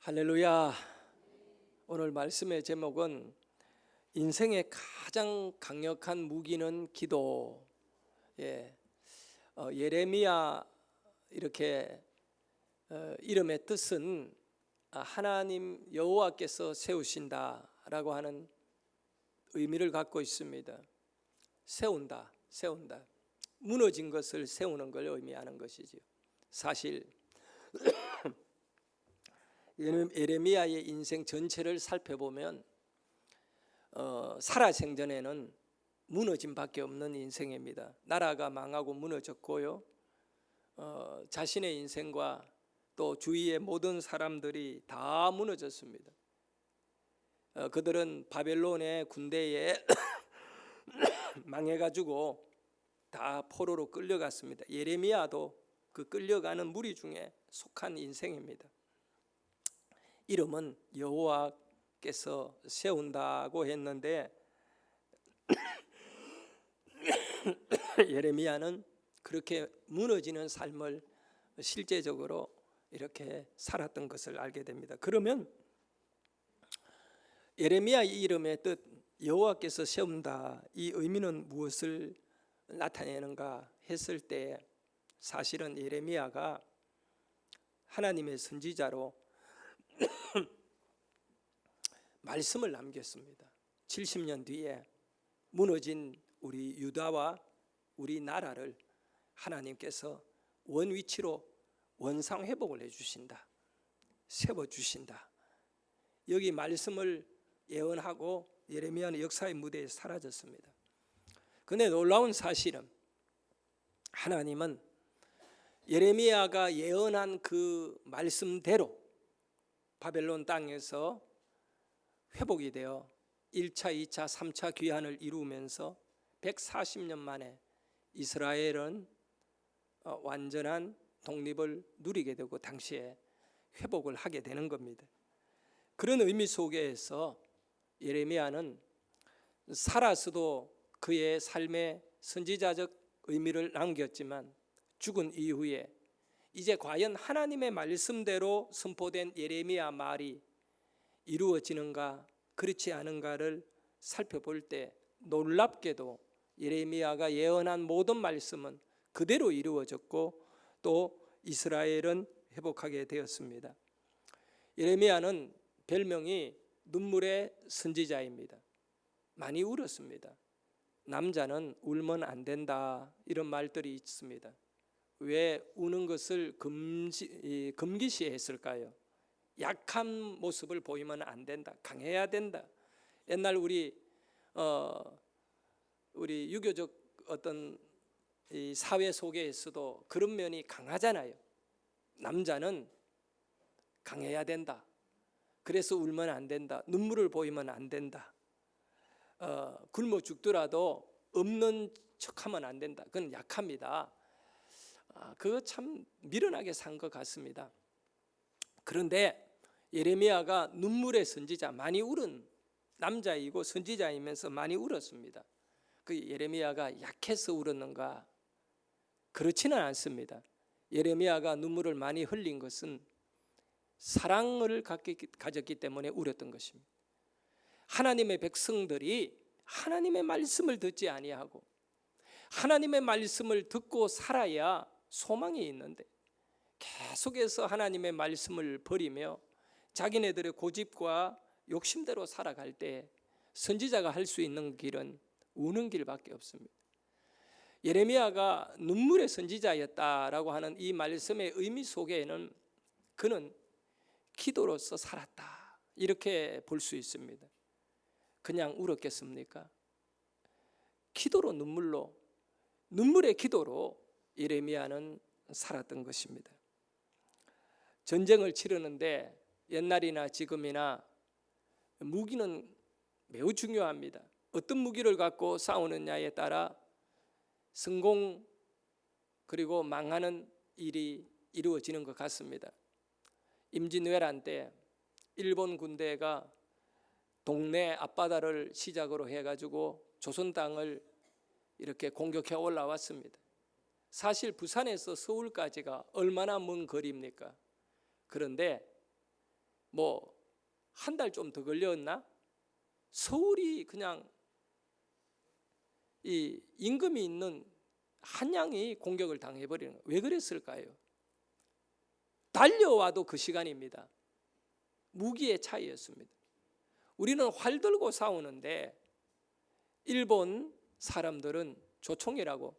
할렐루야. 오늘 말씀의 제목은 인생의 가장 강력한 무기는 기도. 예레미야 이렇게 이름의 뜻은 하나님 여호와께서 세우신다라고 하는 의미를 갖고 있습니다. 세운다. 무너진 것을 세우는 걸 의미하는 것이지요. 사실 예레미야의 인생 전체를 살펴보면 살아생전에는 무너짐 밖에 없는 인생입니다. 나라가 망하고 무너졌고요, 자신의 인생과 또 주위의 모든 사람들이 다 무너졌습니다. 그들은 바벨론의 군대에 망해가지고 다 포로로 끌려갔습니다. 예레미야도 그 끌려가는 무리 중에 속한 인생입니다. 이름은 여호와께서 세운다고 했는데 예레미야는 그렇게 무너지는 삶을 실제적으로 이렇게 살았던 것을 알게 됩니다. 그러면 예레미야 이름의 뜻 여호와께서 세운다, 이 의미는 무엇을 나타내는가 했을 때 사실은 예레미야가 하나님의 선지자로 말씀을 남겼습니다. 70년 뒤에 무너진 우리 유다와 우리 나라를 하나님께서 원위치로 원상 회복을 해주신다, 세워주신다. 여기 말씀을 예언하고 예레미야는 역사의 무대에 사라졌습니다. 그런데 놀라운 사실은 하나님은 예레미야가 예언한 그 말씀대로 바벨론 땅에서 회복이 되어 1차, 2차, 3차 귀환을 이루면서 140년 만에 이스라엘은 완전한 독립을 누리게 되고 당시에 회복을 하게 되는 겁니다. 그런 의미 속에서 예레미야는 살아서도 그의 삶의 선지자적 의미를 남겼지만 죽은 이후에 이제 과연 하나님의 말씀대로 선포된 예레미야 말이 이루어지는가 그렇지 않은가를 살펴볼 때 놀랍게도 예레미야가 예언한 모든 말씀은 그대로 이루어졌고 또 이스라엘은 회복하게 되었습니다. 예레미야는 별명이 눈물의 선지자입니다. 많이 울었습니다. 남자는 울면 안 된다, 이런 말들이 있습니다. 왜 우는 것을 금기시했을까요? 약한 모습을 보이면 안 된다, 강해야 된다. 옛날 우리 유교적 어떤 이 사회 속에서도 그런 면이 강하잖아요. 남자는 강해야 된다. 그래서 울면 안 된다. 눈물을 보이면 안 된다. 굶어 죽더라도 없는 척하면 안 된다. 그건 약합니다. 그거 참 미련하게 산 것 같습니다. 그런데 예레미야가 눈물의 선지자, 많이 울은 남자이고 선지자이면서 많이 울었습니다. 그 예레미야가 약해서 울었는가? 그렇지는 않습니다. 예레미야가 눈물을 많이 흘린 것은 사랑을 가졌기 때문에 울었던 것입니다. 하나님의 백성들이 하나님의 말씀을 듣지 아니하고 하나님의 말씀을 듣고 살아야 소망이 있는데 계속해서 하나님의 말씀을 버리며 자기네들의 고집과 욕심대로 살아갈 때 선지자가 할 수 있는 길은 우는 길밖에 없습니다. 예레미야가 눈물의 선지자였다라고 하는 이 말씀의 의미 속에는 그는 기도로서 살았다, 이렇게 볼 수 있습니다. 그냥 울었겠습니까? 기도로, 눈물의 기도로 예레미야는 살았던 것입니다. 전쟁을 치르는데 옛날이나 지금이나 무기는 매우 중요합니다. 어떤 무기를 갖고 싸우느냐에 따라 성공 그리고 망하는 일이 이루어지는 것 같습니다. 임진왜란 때 일본 군대가 동네 앞바다를 시작으로 해가지고 조선 땅을 이렇게 공격해 올라왔습니다. 사실 부산에서 서울까지가 얼마나 먼 거리입니까? 그런데 뭐 한 달 좀 더 걸렸나? 서울이 그냥 이 임금이 있는 한양이 공격을 당해버리는 거예요. 왜 그랬을까요? 달려와도 그 시간입니다. 무기의 차이였습니다. 우리는 활 들고 싸우는데 일본 사람들은 조총이라고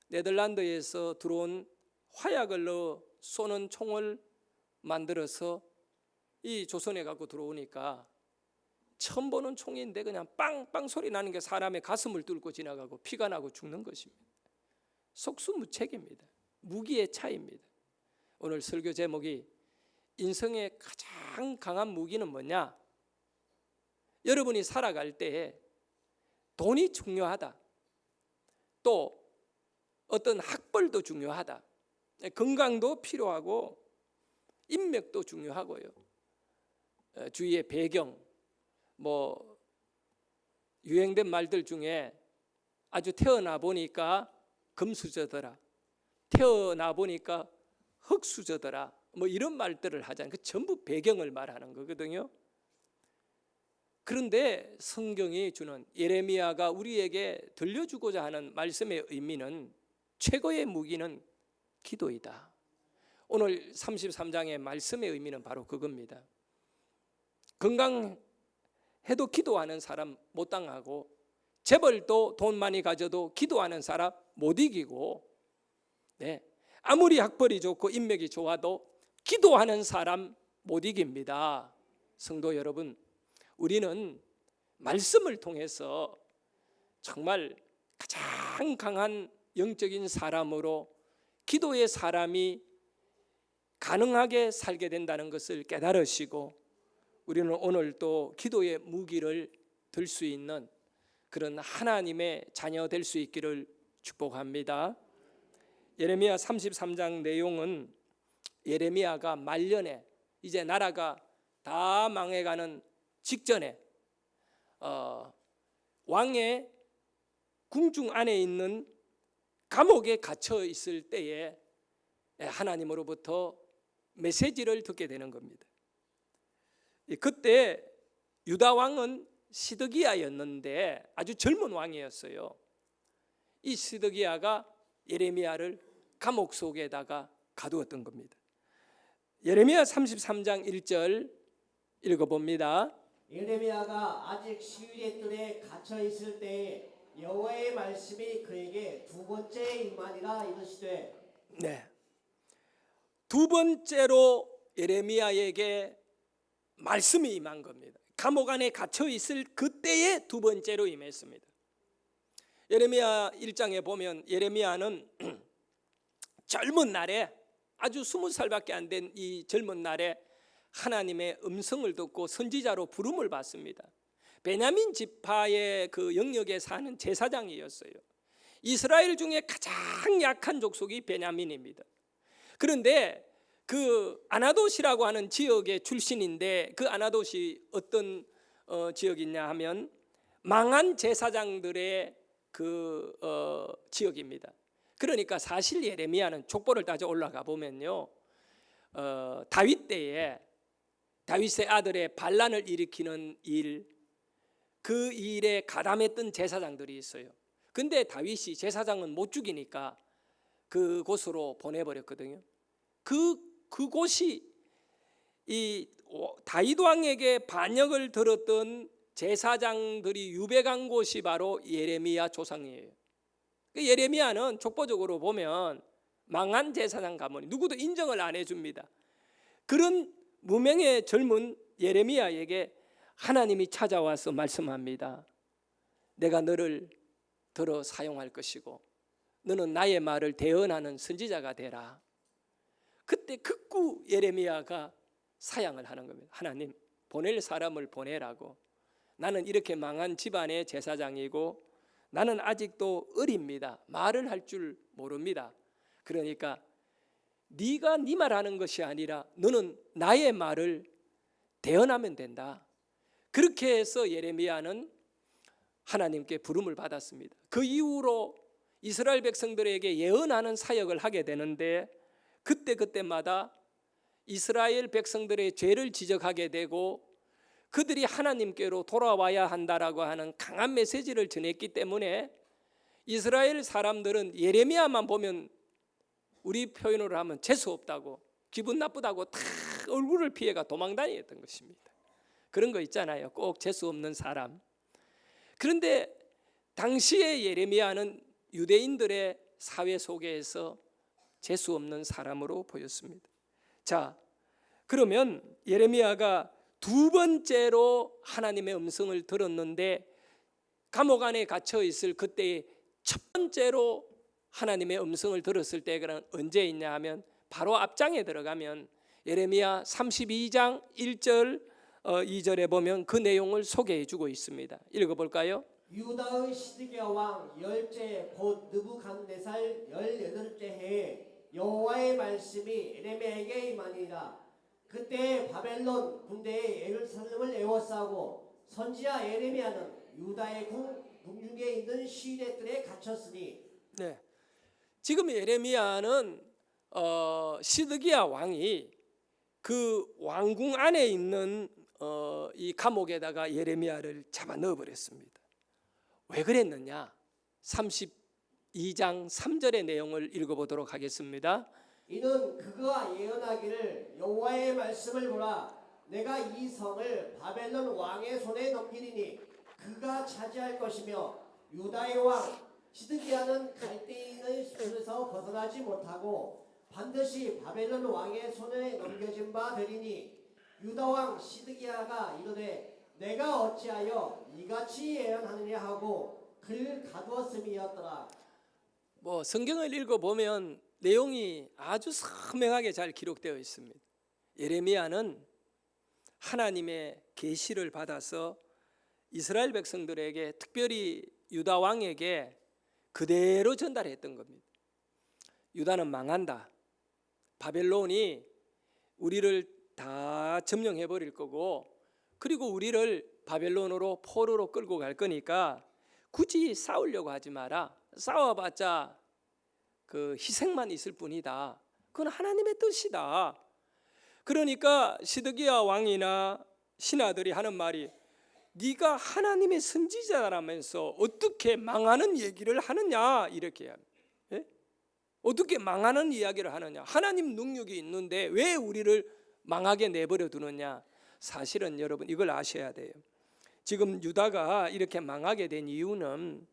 네덜란드에서 들어온 화약을 넣어 쏘는 총을 만들어서 이 조선에 갖고 들어오니까 처음 보는 총인데 그냥 빵빵 소리 나는 게 사람의 가슴을 뚫고 지나가고 피가 나고 죽는 것입니다. 속수무책입니다. 무기의 차이입니다. 오늘 설교 제목이 인생의 가장 강한 무기는 뭐냐? 여러분이 살아갈 때 돈이 중요하다. 또 어떤 학벌도 중요하다. 건강도 필요하고 인맥도 중요하고요. 주위의 배경, 뭐 유행된 말들 중에 아주 태어나 보니까 금수저더라, 태어나 보니까 흙수저더라, 뭐 이런 말들을 하잖아요. 그 전부 배경을 말하는 거거든요. 그런데 성경이 주는, 예레미야가 우리에게 들려주고자 하는 말씀의 의미는, 최고의 무기는 기도이다. 오늘 33장의 말씀의 의미는 바로 그겁니다. 건강해도 기도하는 사람 못 당하고, 재벌도 돈 많이 가져도 기도하는 사람 못 이기고, 아무리 학벌이 좋고 인맥이 좋아도 기도하는 사람 못 이깁니다. 성도 여러분, 우리는 말씀을 통해서 정말 가장 강한 영적인 사람으로 기도의 사람이 가능하게 살게 된다는 것을 깨달으시고, 우리는 오늘 또 기도의 무기를 들 수 있는 그런 하나님의 자녀 될 수 있기를 축복합니다. 예레미야 33장 내용은 예레미야가 말년에, 이제 나라가 다 망해가는 직전에 왕의 궁중 안에 있는 감옥에 갇혀 있을 때에 하나님으로부터 메시지를 듣게 되는 겁니다. 그때 유다 왕은 시드기야였는데 아주 젊은 왕이었어요. 이 시드기야가 예레미야를 감옥 속에다가 가두었던 겁니다. 예레미야 33장 1절 읽어봅니다. 예레미야가 아직 시위의 뜰에 갇혀 있을 때에 여호와의 말씀이 그에게 두 번째 임하니라 이르시되. 두 번째로 예레미야에게 말씀이 임한 겁니다. 감옥 안에 갇혀 있을 그때에 두 번째로 임했습니다. 예레미야 1장에 보면 예레미야는 젊은 날에, 아주 20살밖에 안 된 이 젊은 날에 하나님의 음성을 듣고 선지자로 부름을 받습니다. 베냐민 지파의 그 영역에 사는 제사장이었어요. 이스라엘 중에 가장 약한 족속이 베냐민입니다. 그런데 그 아나돗이라고 하는 지역의 출신인데, 그 아나돗이 어떤 지역이냐 하면 망한 제사장들의 그 지역입니다. 그러니까 사실 예레미야는 족보를 따져 올라가 보면요, 다윗 때에 다윗의 아들의 반란을 일으키는 일, 그 일에 가담했던 제사장들이 있어요. 근데 다윗이 제사장은 못 죽이니까 그곳으로 보내버렸거든요. 그곳이 이 다윗 왕에게 반역을 들었던 제사장들이 유배간 곳이 바로 예레미야 조상이에요. 예레미야는 족보적으로 보면 망한 제사장 가문이 누구도 인정을 안 해줍니다. 그런 무명의 젊은 예레미야에게 하나님이 찾아와서 말씀합니다. 내가 너를 들어 사용할 것이고 너는 나의 말을 대언하는 선지자가 되라. 그때 극구 예레미야가 사양을 하는 겁니다. 하나님, 보낼 사람을 보내라고. 나는 이렇게 망한 집안의 제사장이고 나는 아직도 어립니다. 말을 할 줄 모릅니다. 그러니까 네가 네 말하는 것이 아니라 너는 나의 말을 대언하면 된다. 그렇게 해서 예레미야는 하나님께 부름을 받았습니다. 그 이후로 이스라엘 백성들에게 예언하는 사역을 하게 되는데, 그때마다 이스라엘 백성들의 죄를 지적하게 되고 그들이 하나님께로 돌아와야 한다라고 하는 강한 메시지를 전했기 때문에 이스라엘 사람들은 예레미야만 보면 우리 표현으로 하면 재수 없다고, 기분 나쁘다고 다 얼굴을 피해가 도망다녔던 것입니다. 그런 거 있잖아요. 꼭 재수 없는 사람. 그런데 당시의 예레미야는 유대인들의 사회 속에서 재수 없는 사람으로 보였습니다. 자, 그러면 예레미야가 두 번째로 하나님의 음성을 들었는데 감옥 안에 갇혀 있을 그때의 첫 번째로 하나님의 음성을 들었을 때가 언제 있냐 하면 바로 앞장에 들어가면 예레미야 32장 1절 2절에 보면 그 내용을 소개해 주고 있습니다. 읽어볼까요? 유다의 시드기야 왕 열째 곧 느부갓네살 18째 해에 여호와의 말씀이 예레미야에게 임하니라. 그때 바벨론 군대에 예루살렘을 에워싸고 선지자 예레미야는 유다의 궁중에 있는 시내들에 갇혔으니. 네, 지금 예레미야는 시드기야 왕이 그 왕궁 안에 있는 이 감옥에다가 예레미야를 잡아 넣어버렸습니다. 왜 그랬느냐? 32장 3절의 내용을 읽어보도록 하겠습니다. 이는 그가 예언하기를 여호와의 말씀을 보라. 내가 이 성을 바벨론 왕의 손에 넘기리니 그가 차지할 것이며 유다의 왕 시드기야는 갈대인의 손에서 벗어나지 못하고 반드시 바벨론 왕의 손에 넘겨진 바 되리니 유다 왕 시드기야가 이르되 내가 어찌하여 이같이 예언하느냐 하고 그를 가두었음이었더라. 뭐 성경을 읽어보면 내용이 아주 선명하게 잘 기록되어 있습니다. 예레미야는 하나님의 계시를 받아서 이스라엘 백성들에게, 특별히 유다 왕에게 그대로 전달했던 겁니다. 유다는 망한다. 바벨론이 우리를 다 점령해 버릴 거고, 그리고 우리를 바벨론으로 포로로 끌고 갈 거니까 굳이 싸우려고 하지 마라. 싸워봤자 그 희생만 있을 뿐이다. 그건 하나님의 뜻이다. 그러니까 시드기야 왕이나 신하들이 하는 말이, 네가 하나님의 선지자라면서 어떻게 망하는 얘기를 하느냐, 이렇게 합니다. 예? 어떻게 망하는 이야기를 하느냐? 하나님 능력이 있는데 왜 우리를 망하게 내버려 두느냐? 사실은 여러분 이걸 아셔야 돼요. 지금 유다가 이렇게 망하게 된 이유는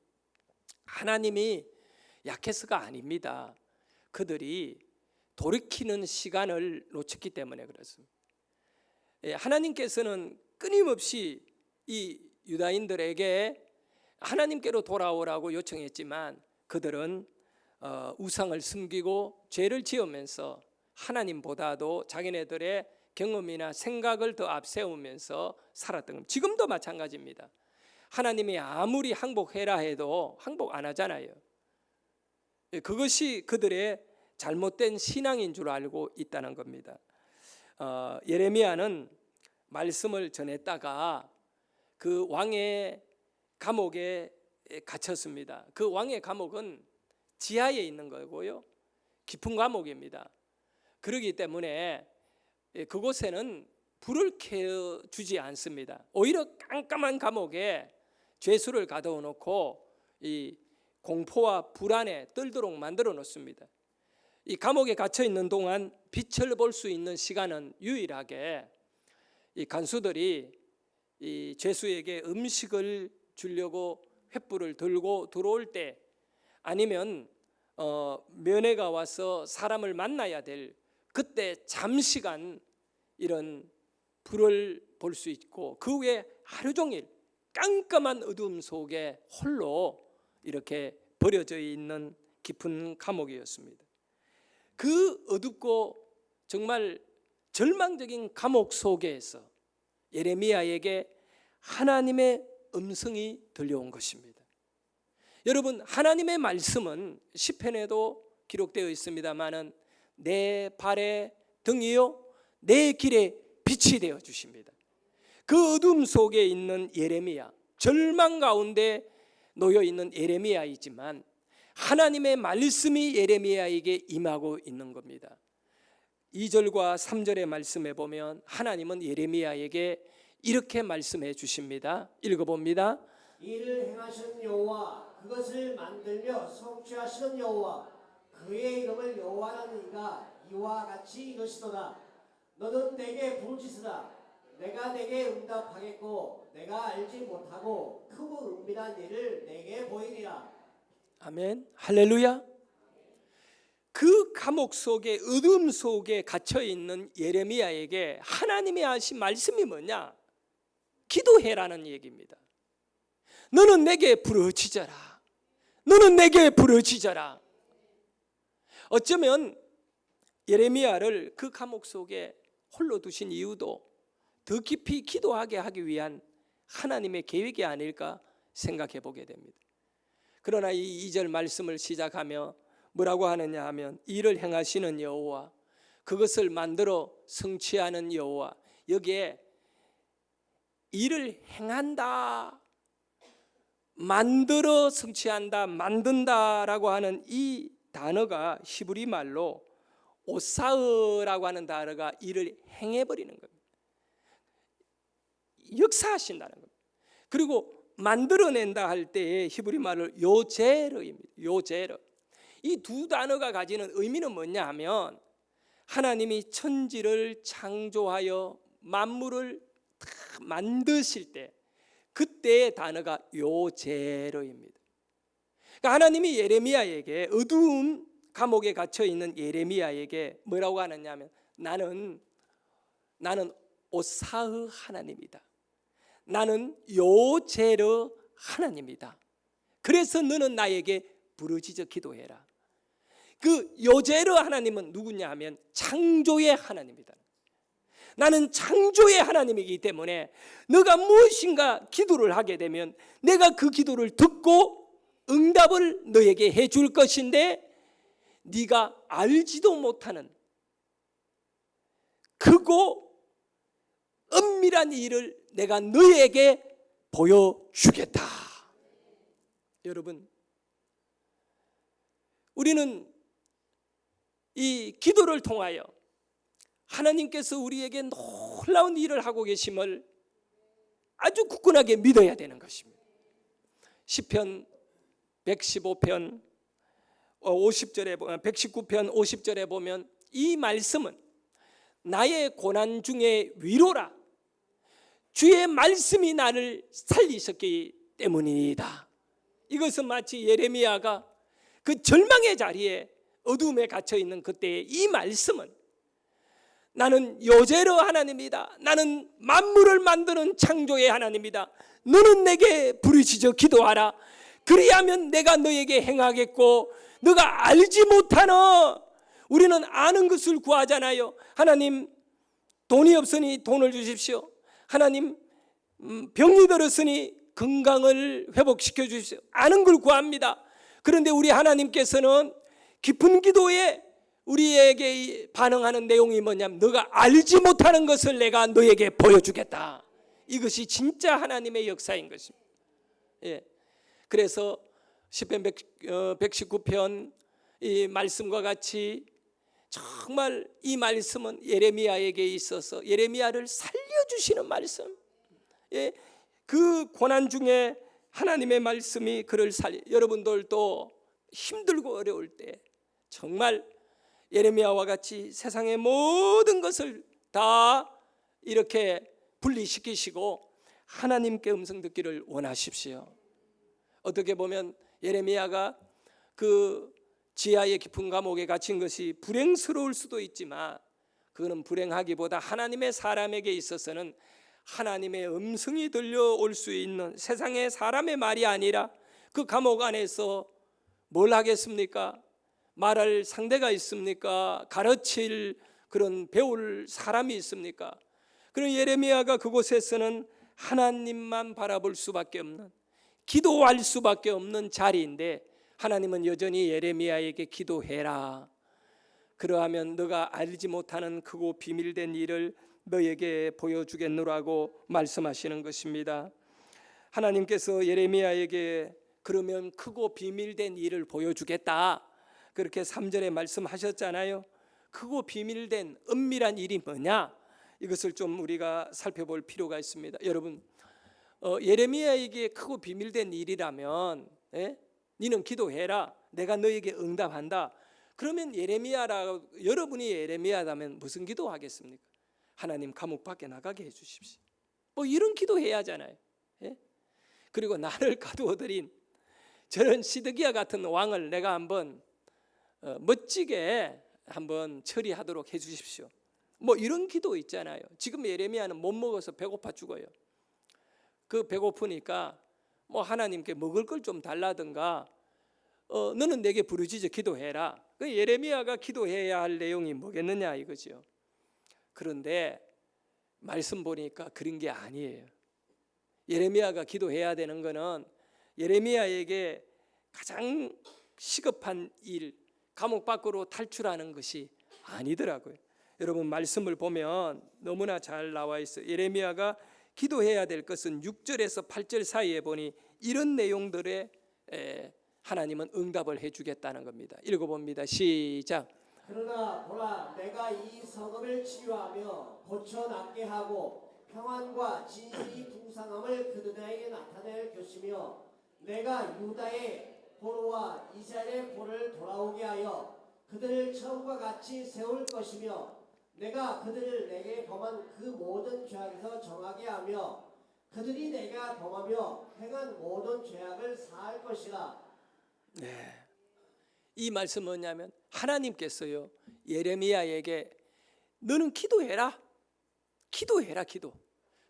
하나님이 약해서가 아닙니다. 그들이 돌이키는 시간을 놓쳤기 때문에 그렇습니다. 하나님께서는 끊임없이 이 유다인들에게 하나님께로 돌아오라고 요청했지만 그들은 우상을 숨기고 죄를 지으면서 하나님보다도 자기네들의 경험이나 생각을 더 앞세우면서 살았던 겁니다. 지금도 마찬가지입니다. 하나님이 아무리 항복해라 해도 항복 안 하잖아요. 그것이 그들의 잘못된 신앙인 줄 알고 있다는 겁니다. 예레미야는 말씀을 전했다가 그 왕의 감옥에 갇혔습니다. 그 왕의 감옥은 지하에 있는 거고요, 깊은 감옥입니다. 그렇기 때문에 그곳에는 불을 켜주지 않습니다. 오히려 깜깜한 감옥에 죄수를 가둬 놓고 이 공포와 불안에 떨도록 만들어 놓습니다. 이 감옥에 갇혀 있는 동안 빛을 볼 수 있는 시간은 유일하게 이 간수들이 이 죄수에게 음식을 주려고 횃불을 들고 들어올 때, 아니면 면회가 와서 사람을 만나야 될 그때 잠시간 이런 불을 볼 수 있고, 그 외에 하루 종일 깜깜한 어둠 속에 홀로 이렇게 버려져 있는 깊은 감옥이었습니다. 그 어둡고 정말 절망적인 감옥 속에서 예레미야에게 하나님의 음성이 들려온 것입니다. 여러분, 하나님의 말씀은 시편에도 기록되어 있습니다마는 내 발의 등이요 내 길에 빛이 되어 주십니다. 그 어둠 속에 있는 예레미야, 절망 가운데 놓여 있는 예레미야이지만 하나님의 말씀이 예레미야에게 임하고 있는 겁니다. 2절과 3절의 말씀에 보면 하나님은 예레미야에게 이렇게 말씀해 주십니다. 읽어봅니다. 이를 행하시는 여호와, 그것을 만들며 성취하시는 여호와, 그의 이름을 여호와라는 이가 이와 같이 이르시도다. 너는 내게 부르짖으라. 내가 내게 응답하겠고 내가 알지 못하고 크고 은밀한 일을 내게 보이리라. 아멘. 할렐루야. 그 감옥 속에, 어둠 속에 갇혀 있는 예레미야에게 하나님이 하신 말씀이 뭐냐? 기도해라는 얘기입니다. 너는 내게 부르짖어라. 너는 내게 부르짖어라. 어쩌면 예레미야를 그 감옥 속에 홀로 두신 이유도 더 깊이 기도하게 하기 위한 하나님의 계획이 아닐까 생각해 보게 됩니다. 그러나 이 2절 말씀을 시작하며 뭐라고 하느냐 하면 이를 행하시는 여호와, 그것을 만들어 성취하는 여호와, 여기에 일을 행한다, 만들어 성취한다, 만든다라고 하는 이 단어가 히브리 말로 오사으라고 하는 단어가 일을 행해버리는 겁니다. 역사하신다는 겁니다. 그리고 만들어낸다 할 때의 히브리 말로 요제르입니다. 요제르. 이 두 단어가 가지는 의미는 뭐냐 하면 하나님이 천지를 창조하여 만물을 다 만드실 때 그때의 단어가 요제르입니다. 그러니까 하나님이 예레미야에게, 어두운 감옥에 갇혀 있는 예레미야에게 뭐라고 하느냐 하면 나는 오사흐 하나님이다. 나는 요제르 하나님이다. 그래서 너는 나에게 부르짖어 기도해라. 그 요제르 하나님은 누구냐 하면 창조의 하나님이다. 나는 창조의 하나님이기 때문에 너가 무엇인가 기도를 하게 되면 내가 그 기도를 듣고 응답을 너에게 해줄 것인데 네가 알지도 못하는 크고 은밀한 일을 내가 너에게 보여주겠다. 여러분, 우리는 이 기도를 통하여 하나님께서 우리에게 놀라운 일을 하고 계심을 아주 굳건하게 믿어야 되는 것입니다. 시편 115편 50절에 119편 50절에 보면 이 말씀은 나의 고난 중에 위로라. 주의 말씀이 나를 살리셨기 때문이다. 이것은 마치 예레미야가 그 절망의 자리에 어둠에 갇혀 있는 그때의 이 말씀은 나는 요제르 하나님이다. 나는 만물을 만드는 창조의 하나님이다. 너는 내게 부르짖어 기도하라. 그리하면 내가 너에게 행하겠고 너가 알지 못하는, 우리는 아는 것을 구하잖아요. 하나님, 돈이 없으니 돈을 주십시오. 하나님, 병이 들었으니 건강을 회복시켜 주십시오. 아는 걸 구합니다. 그런데 우리 하나님께서는 깊은 기도에 우리에게 반응하는 내용이 뭐냐면 너가 알지 못하는 것을 내가 너에게 보여주겠다. 이것이 진짜 하나님의 역사인 것입니다. 예. 그래서 시편 119편 이 말씀과 같이 정말 이 말씀은 예레미야에게 있어서 예레미야를 살려주시는 말씀, 예, 그 고난 중에 하나님의 말씀이 그를 여러분들도 힘들고 어려울 때 정말 예레미야와 같이 세상의 모든 것을 다 이렇게 분리시키시고 하나님께 음성 듣기를 원하십시오. 어떻게 보면 예레미야가 그 지하의 깊은 감옥에 갇힌 것이 불행스러울 수도 있지만 그거는 불행하기보다 하나님의 사람에게 있어서는 하나님의 음성이 들려올 수 있는, 세상의 사람의 말이 아니라 그 감옥 안에서 뭘 하겠습니까? 말할 상대가 있습니까? 가르칠 그런 배울 사람이 있습니까? 그런 예레미야가 그곳에서는 하나님만 바라볼 수밖에 없는, 기도할 수밖에 없는 자리인데 하나님은 여전히 예레미야에게 기도해라. 그러하면 너가 알지 못하는 크고 비밀된 일을 너에게 보여주겠노라고 말씀하시는 것입니다. 하나님께서 예레미야에게 그러면 크고 비밀된 일을 보여주겠다, 그렇게 3절에 말씀하셨잖아요. 크고 비밀된 은밀한 일이 뭐냐? 이것을 좀 우리가 살펴볼 필요가 있습니다. 여러분, 예레미야에게 크고 비밀된 일이라면, 너는 기도해라, 내가 너에게 응답한다. 그러면 여러분이 예레미야라면 무슨 기도하겠습니까? 하나님, 감옥 밖에 나가게 해주십시오. 뭐 이런 기도해야 하잖아요. 그리고 나를 가두어들인 저런 시드기야 같은 왕을 내가 한번 멋지게 한번 처리하도록 해주십시오. 뭐 이런 기도 있잖아요. 지금 예레미야는 못 먹어서 배고파 죽어요. 그 배고프니까 뭐 하나님께 먹을 걸 좀 달라든가, 너는 내게 부르짖어 기도해라. 그 예레미야가 기도해야 할 내용이 뭐겠느냐 이거죠. 그런데 말씀 보니까 그런 게 아니에요. 예레미야가 기도해야 되는 거는 예레미야에게 가장 시급한 일, 감옥 밖으로 탈출하는 것이 아니더라고요. 여러분, 말씀을 보면 너무나 잘 나와 있어요. 예레미야가 기도해야 될 것은 6절에서 8절 사이에 보니 이런 내용들에 하나님은 응답을 해주겠다는 겁니다. 읽어봅니다. 시작. 그러나 보라, 내가 이 성읍을 치유하며 고쳐 낫게 하고 평안과 진실이 풍성함을 그들에게 나타낼 것이며 내가 유다의 포로와 이스라엘의 포를 돌아오게 하여 그들을 처음과 같이 세울 것이며 내가 그들을 내게 범한 그 모든 죄악에서 정하게 하며 그들이 내가 범하며 행한 모든 죄악을 사할 것이라. 네. 이 말씀은 뭐냐면 하나님께서요, 예레미야에게 너는 기도해라. 기도.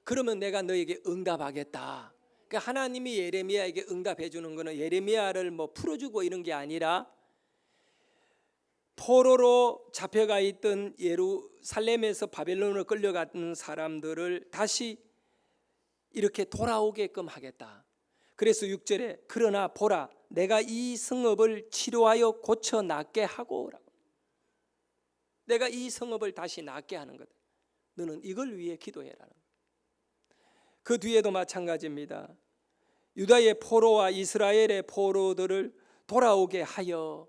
그러면 내가 너에게 응답하겠다. 그러니까 하나님이 예레미야에게 응답해 주는 것은 예레미야를 뭐 풀어주고 이런 게 아니라 포로로 잡혀가 있던 예루살렘에서 바벨론으로 끌려갔던 사람들을 다시 이렇게 돌아오게끔 하겠다. 그래서 6절에 그러나 보라, 내가 이 성읍을 치료하여 고쳐 낫게 하고, 내가 이 성읍을 다시 낫게 하는 거다. 너는 이걸 위해 기도해라는. 그 뒤에도 마찬가지입니다. 유다의 포로와 이스라엘의 포로들을 돌아오게 하여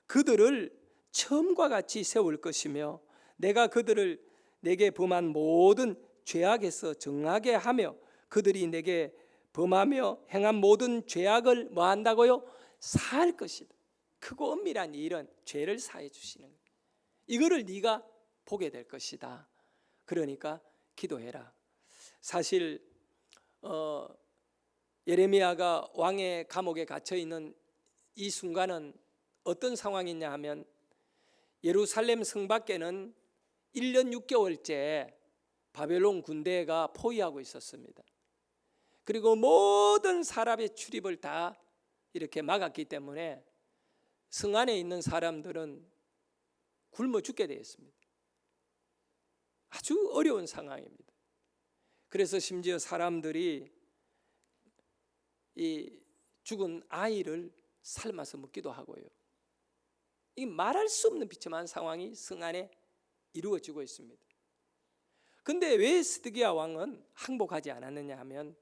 그들을 처음과 같이 세울 것이며 내가 그들을 내게 범한 모든 죄악에서 정하게 하며 그들이 내게 범하며 행한 모든 죄악을 뭐 한다고요? 사할 것이다. 크고 은밀한 일은 죄를 사해 주시는 거예요. 이거를 네가 보게 될 것이다. 그러니까 기도해라. 사실 예레미야가 왕의 감옥에 갇혀 있는 이 순간은 어떤 상황이냐 하면 예루살렘 성 밖에는 1년 6개월째 바벨론 군대가 포위하고 있었습니다. 그리고 모든 사람의 출입을 다 이렇게 막았기 때문에 성 안에 있는 사람들은 굶어 죽게 되었습니다. 아주 어려운 상황입니다. 그래서 심지어 사람들이 이 죽은 아이를 삶아서 먹기도 하고요. 이 말할 수 없는 비참한 상황이 성 안에 이루어지고 있습니다. 그런데 왜 스드기야 왕은 항복하지 않았느냐 하면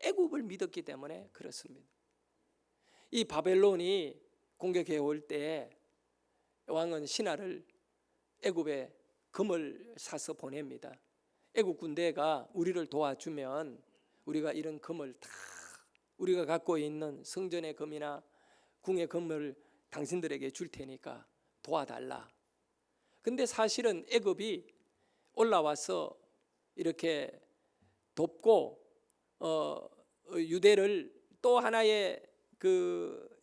애굽을 믿었기 때문에 그렇습니다. 이 바벨론이 공격해 올 때 왕은 신하를 애굽에 금을 사서 보냅니다. 애굽 군대가 우리를 도와주면 우리가 이런 금을 다 우리가 갖고 있는 성전의 금이나 궁의 금을 당신들에게 줄 테니까 도와달라. 근데 사실은 애굽이 올라와서 이렇게 돕고 유대를 또 하나의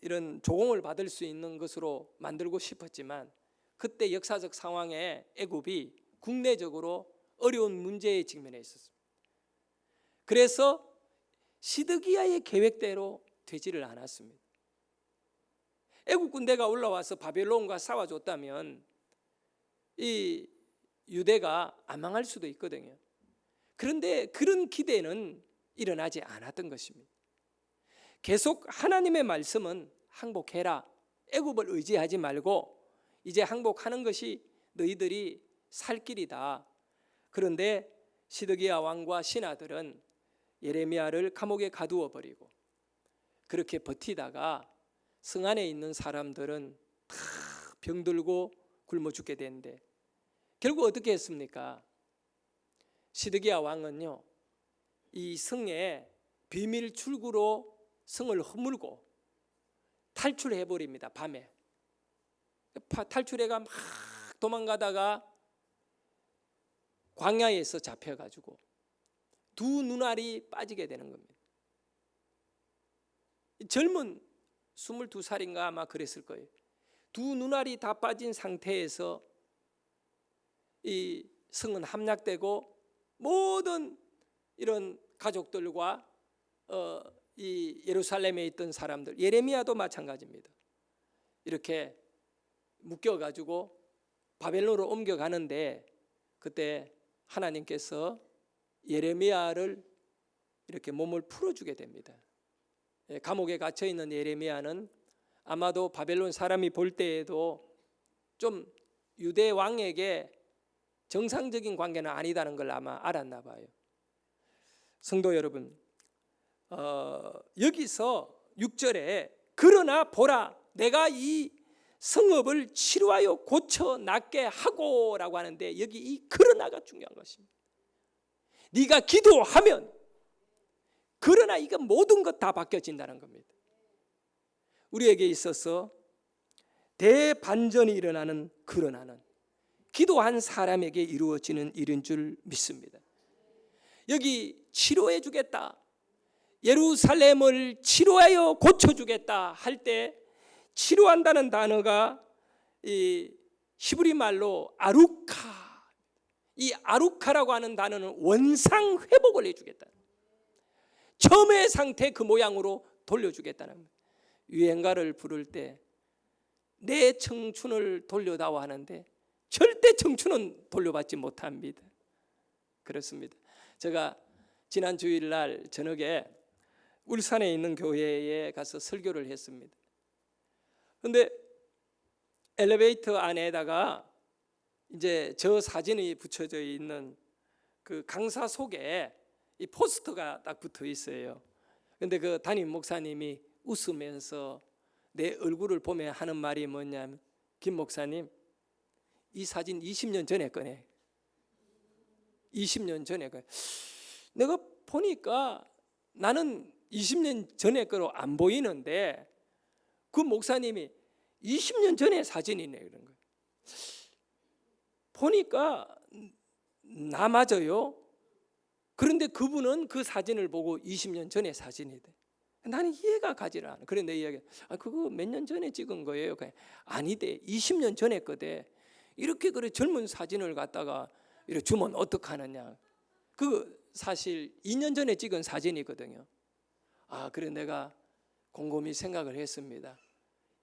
이런 조공을 받을 수 있는 것으로 만들고 싶었지만 그때 역사적 상황에 애굽이 국내적으로 어려운 문제에 직면해 있었습니다. 그래서 시드기야의 계획대로 되지를 않았습니다. 애굽 군대가 올라와서 바벨론과 싸워줬다면 이 유대가 안 망할 수도 있거든요. 그런데 그런 기대는 일어나지 않았던 것입니다. 계속 하나님의 말씀은 항복해라. 애굽을 의지하지 말고 이제 항복하는 것이 너희들이 살 길이다. 그런데 시드기야 왕과 신하들은 예레미야를 감옥에 가두어 버리고 그렇게 버티다가 성 안에 있는 사람들은 다 병들고 굶어 죽게 되는데 결국 어떻게 했습니까? 시드기야 왕은요, 이 성에 비밀 출구로 성을 허물고 탈출해 버립니다. 밤에 탈출해가 막 도망가다가 광야에서 잡혀가지고 두 눈알이 빠지게 되는 겁니다. 젊은 22살인가 아마 그랬을 거예요. 두 눈알이 다 빠진 상태에서 이 성은 함락되고 모든 이런 가족들과 이 예루살렘에 있던 사람들, 예레미야도 마찬가지입니다. 이렇게 묶여가지고 바벨론으로 옮겨가는데 그때 하나님께서 예레미야를 이렇게 몸을 풀어주게 됩니다. 감옥에 갇혀 있는 예레미야는 아마도 바벨론 사람이 볼 때에도 좀 유대 왕에게 정상적인 관계는 아니다는 걸 아마 알았나 봐요. 성도 여러분, 여기서 6절에 그러나 보라 내가 이 성읍을 치료하여 고쳐 낫게 하고 라고 하는데 여기 이 그러나가 중요한 것입니다. 네가 기도하면 그러나 이거 모든 것 다 바뀌어진다는 겁니다. 우리에게 있어서 대반전이 일어나는 그러나는 기도한 사람에게 이루어지는 일인 줄 믿습니다. 여기 치료해 주겠다, 예루살렘을 치료하여 고쳐주겠다 할 때 치료한다는 단어가 이 히브리 말로 아루카, 이 아루카라고 하는 단어는 원상 회복을 해주겠다, 처음의 상태 그 모양으로 돌려주겠다는 거예요. 유행가를 부를 때 내 청춘을 돌려다오 하는데 절대 청춘은 돌려받지 못합니다. 그렇습니다. 제가 지난 주일날 저녁에 울산에 있는 교회에 가서 설교를 했습니다. 그런데 엘리베이터 안에다가 이제 저 사진이 붙여져 있는 그 강사 속에 이 포스터가 딱 붙어 있어요. 그런데 그 담임 목사님이 웃으면서 내 얼굴을 보며 하는 말이 뭐냐면, 김 목사님 이 사진 20년 전에 거네. 20년 전에 거네. 내가 보니까 나는 20년 전에 거로 안 보이는데 그 목사님이 20년 전에 사진이네 그런 거예요. 보니까 나 맞아요. 그런데 그분은 그 사진을 보고 20년 전에 사진이대. 나는 이해가 가지를 않아. 그래 내 이야기, 그거 몇 년 전에 찍은 거예요. 아니대, 20년 전에 거대. 이렇게 그래 젊은 사진을 갖다가 이렇게 주면 어떡하느냐. 그 사실 2년 전에 찍은 사진이거든요. 그래 내가 곰곰이 생각을 했습니다.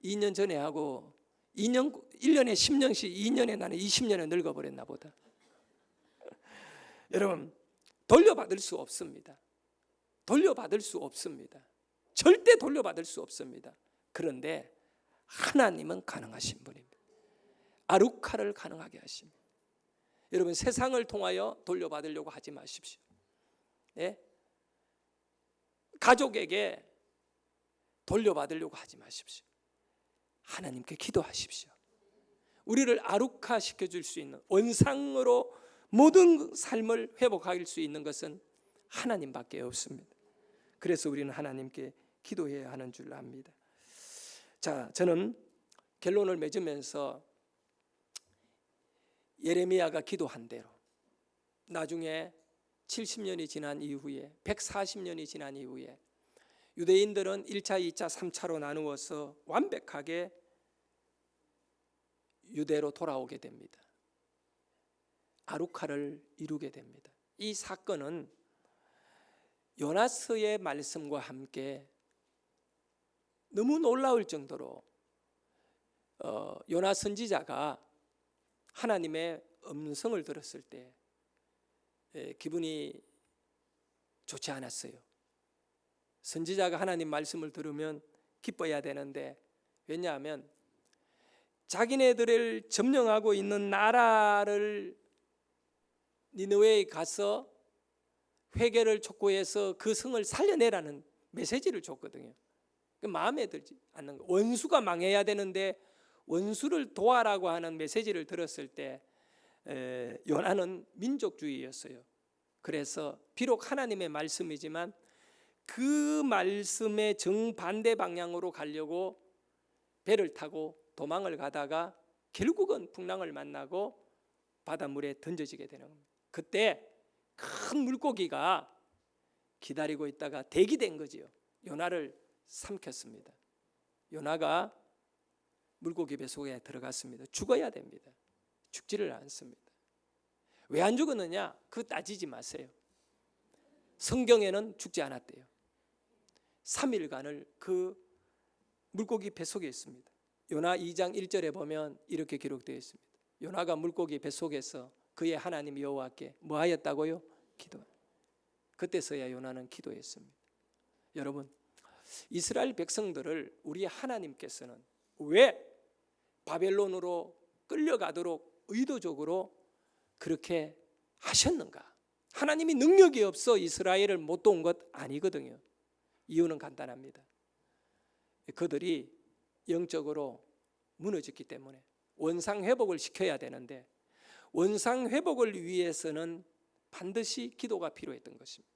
2년 전에 하고 1년에 10년씩 2년에 나는 20년에 늙어버렸나 보다. 여러분, 돌려받을 수 없습니다. 돌려받을 수 없습니다. 절대 돌려받을 수 없습니다. 그런데 하나님은 가능하신 분입니다. 아루카를 가능하게 하십니다. 여러분, 세상을 통하여 돌려받으려고 하지 마십시오. 예? 가족에게 돌려받으려고 하지 마십시오. 하나님께 기도하십시오. 우리를 아루카 시켜줄 수 있는, 원상으로 모든 삶을 회복할 수 있는 것은 하나님밖에 없습니다. 그래서 우리는 하나님께 기도해야 하는 줄 압니다. 자, 저는 결론을 맺으면서 예레미야가 기도한 대로 나중에 70년이 지난 이후에, 140년이 지난 이후에 유대인들은 1차, 2차, 3차로 나누어서 완벽하게 유대로 돌아오게 됩니다. 아루카를 이루게 됩니다. 이 사건은 요나서의 말씀과 함께 너무 놀라울 정도로 요나 선지자가 하나님의 음성을 들었을 때 기분이 좋지 않았어요. 선지자가 하나님 말씀을 들으면 기뻐야 되는데, 왜냐하면 자기네들을 점령하고 있는 나라를 니느웨에 가서 회개를 촉구해서 그 성을 살려내라는 메시지를 줬거든요. 마음에 들지 않는 거. 원수가 망해야 되는데 원수를 도와라고 하는 메시지를 들었을 때 요나는 민족주의였어요. 그래서 비록 하나님의 말씀이지만 그 말씀의 정반대 방향으로 가려고 배를 타고 도망을 가다가 결국은 풍랑을 만나고 바닷물에 던져지게 되는 겁니다. 그때 큰 물고기가 기다리고 있다가 대기된 거지요. 요나를 삼켰습니다. 요나가 물고기 뱃속에 들어갔습니다. 죽어야 됩니다. 죽지를 않습니다. 왜 안 죽었느냐? 그거 따지지 마세요. 성경에는 죽지 않았대요. 3일간을 그 물고기 뱃속에 있습니다. 요나 2장 1절에 보면 이렇게 기록되어 있습니다. 요나가 물고기 뱃속에서 그의 하나님 여호와께 뭐 하였다고요? 기도. 그때서야 요나는 기도했습니다. 여러분, 이스라엘 백성들을 우리 하나님께서는 왜 바벨론으로 끌려가도록 의도적으로 그렇게 하셨는가? 하나님이 능력이 없어 이스라엘을 못 도운 것 아니거든요. 이유는 간단합니다. 그들이 영적으로 무너졌기 때문에 원상 회복을 시켜야 되는데 원상 회복을 위해서는 반드시 기도가 필요했던 것입니다.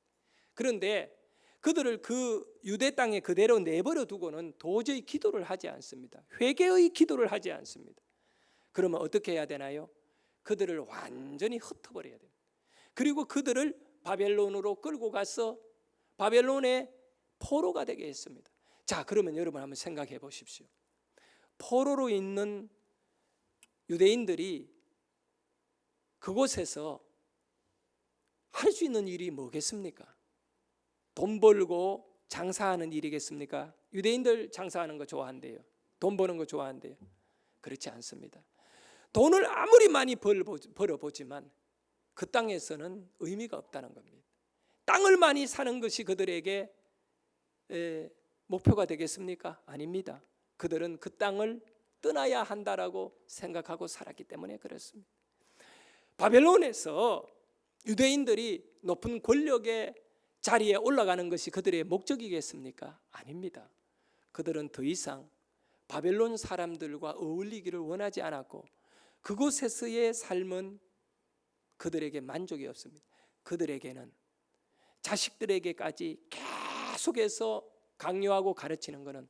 그런데 그들을 그 유대 땅에 그대로 내버려 두고는 도저히 기도를 하지 않습니다. 회개의 기도를 하지 않습니다. 그러면 어떻게 해야 되나요? 그들을 완전히 흩어버려야 됩니다. 그리고 그들을 바벨론으로 끌고 가서 바벨론의 포로가 되게 했습니다. 자, 그러면 여러분 한번 생각해 보십시오. 포로로 있는 유대인들이 그곳에서 할 수 있는 일이 뭐겠습니까? 돈 벌고 장사하는 일이겠습니까? 유대인들 장사하는 거 좋아한대요. 돈 버는 거 좋아한대요. 그렇지 않습니다. 돈을 아무리 많이 벌어보지만 그 땅에서는 의미가 없다는 겁니다. 땅을 많이 사는 것이 그들에게 목표가 되겠습니까? 아닙니다. 그들은 그 땅을 떠나야 한다라고 생각하고 살았기 때문에 그렇습니다. 바벨론에서 유대인들이 높은 권력의 자리에 올라가는 것이 그들의 목적이겠습니까? 아닙니다. 그들은 더 이상 바벨론 사람들과 어울리기를 원하지 않았고 그곳에서의 삶은 그들에게 만족이 없습니다. 그들에게는 자식들에게까지 계속해서 강요하고 가르치는 것은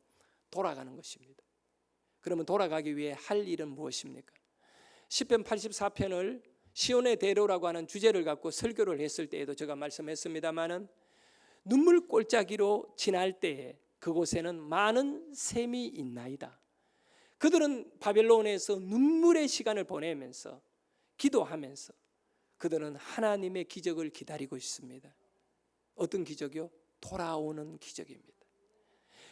돌아가는 것입니다. 그러면 돌아가기 위해 할 일은 무엇입니까? 시편 84편을 시온의 대로라고 하는 주제를 갖고 설교를 했을 때에도 제가 말씀했습니다마는 눈물 골짜기로 지날 때에 그곳에는 많은 샘이 있나이다. 그들은 바벨론에서 눈물의 시간을 보내면서 기도하면서 그들은 하나님의 기적을 기다리고 있습니다. 어떤 기적이요? 돌아오는 기적입니다.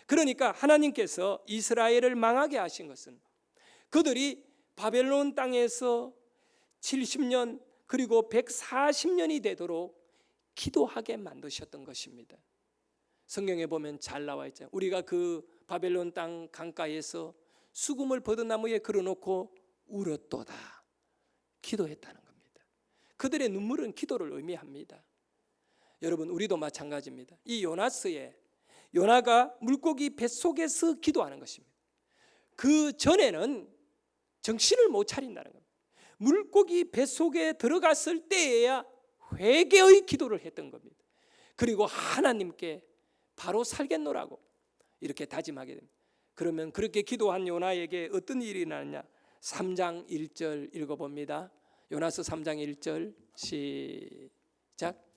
그러니까 하나님께서 이스라엘을 망하게 하신 것은 그들이 바벨론 땅에서 70년 그리고 140년이 되도록 기도하게 만드셨던 것입니다. 성경에 보면 잘 나와 있잖아요. 우리가 그 바벨론 땅 강가에서 수금을 버드나무에 걸어놓고 울었도다. 기도했다는 겁니다. 그들의 눈물은 기도를 의미합니다. 여러분, 우리도 마찬가지입니다. 이 요나가 물고기 뱃속에서 기도하는 것입니다. 그 전에는 정신을 못 차린다는 겁니다. 물고기 뱃속에 들어갔을 때에야 회개의 기도를 했던 겁니다. 그리고 하나님께 바로 살겠노라고 이렇게 다짐하게 됩니다. 그러면 그렇게 기도한 요나에게 어떤 일이 일어나느냐? 3장 1절 읽어봅니다. 요나서 3장 1절 시작.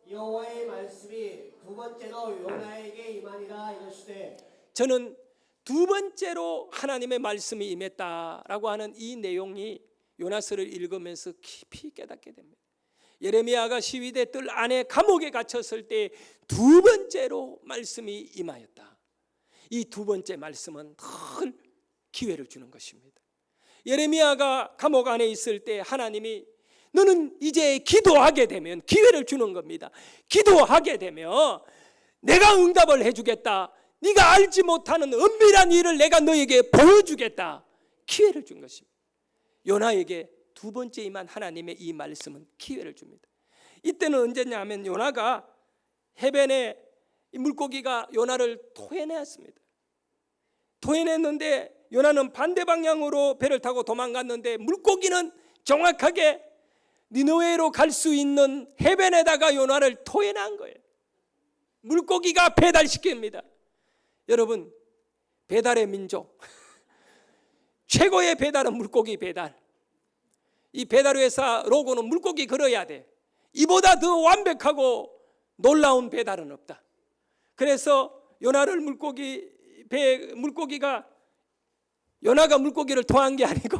여호와의 말씀이 두 번째로 요나에게 임하니라 이르시되. 저는 두 번째로 하나님의 말씀이 임했다라고 하는 이 내용이 요나서를 읽으면서 깊이 깨닫게 됩니다. 예레미야가 시위대 뜰 안에 감옥에 갇혔을 때 두 번째로 말씀이 임하였다. 이 두 번째 말씀은 큰 기회를 주는 것입니다. 예레미야가 감옥 안에 있을 때 하나님이 너는 이제 기도하게 되면 기회를 주는 겁니다. 기도하게 되면 내가 응답을 해주겠다. 네가 알지 못하는 은밀한 일을 내가 너에게 보여주겠다. 기회를 준 것입니다. 요나에게 두 번째 임한 하나님의 이 말씀은 기회를 줍니다. 이때는 언제냐면 요나가 해변에 물고기가 요나를 토해냈습니다. 토해냈는데 요나는 반대 방향으로 배를 타고 도망갔는데 물고기는 정확하게 니느웨로 갈 수 있는 해변에다가 요나를 토해낸 거예요. 물고기가 배달시킵니다. 여러분, 배달의 민족 최고의 배달은 물고기 배달. 이 배달회사 로고는 물고기 걸어야 돼. 이보다 더 완벽하고 놀라운 배달은 없다. 그래서 요나를 물고기가 요나가 물고기를 토한 게 아니고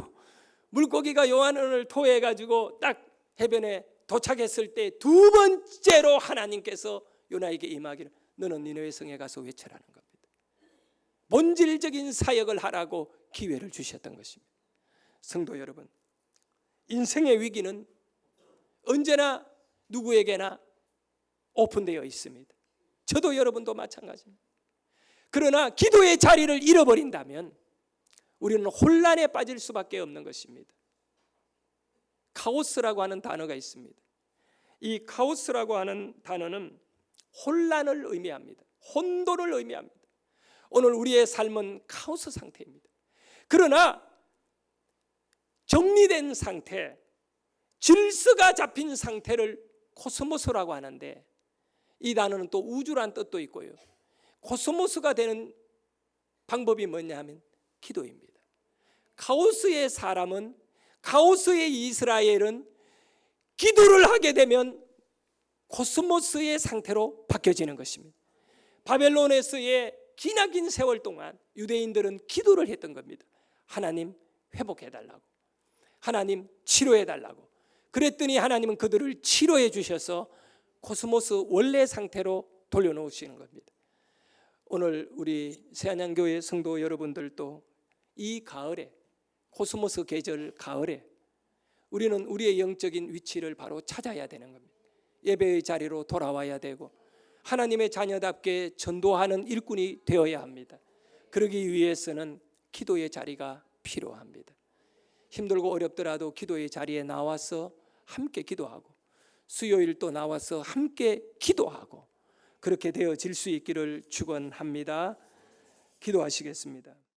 물고기가 요나를 토해 가지고 딱 해변에 도착했을 때 두 번째로 하나님께서 요나에게 임하기를 너는 니느웨 성에 가서 외쳐라는 겁니다. 본질적인 사역을 하라고 기회를 주셨던 것입니다. 성도 여러분, 인생의 위기는 언제나 누구에게나 오픈되어 있습니다. 저도 여러분도 마찬가지입니다. 그러나 기도의 자리를 잃어버린다면 우리는 혼란에 빠질 수밖에 없는 것입니다. 카오스라고 하는 단어가 있습니다. 이 카오스라고 하는 단어는 혼란을 의미합니다. 혼돈을 의미합니다. 오늘 우리의 삶은 카오스 상태입니다. 그러나 정리된 상태, 질서가 잡힌 상태를 코스모스라고 하는데 이 단어는 또 우주란 뜻도 있고요. 코스모스가 되는 방법이 뭐냐 하면 기도입니다. 카오스의 사람은, 카오스의 이스라엘은 기도를 하게 되면 코스모스의 상태로 바뀌어지는 것입니다. 바벨론에서의 기나긴 세월 동안 유대인들은 기도를 했던 겁니다. 하나님 회복해달라고, 하나님 치료해달라고. 그랬더니 하나님은 그들을 치료해 주셔서 코스모스 원래 상태로 돌려놓으시는 겁니다. 오늘 우리 새안양교회 성도 여러분들도 이 가을에, 코스모스 계절 가을에 우리는 우리의 영적인 위치를 바로 찾아야 되는 겁니다. 예배의 자리로 돌아와야 되고 하나님의 자녀답게 전도하는 일꾼이 되어야 합니다. 그러기 위해서는 기도의 자리가 필요합니다. 힘들고 어렵더라도 기도의 자리에 나와서 함께 기도하고 수요일 또 나와서 함께 기도하고 그렇게 되어질 수 있기를 축원합니다. 기도하시겠습니다.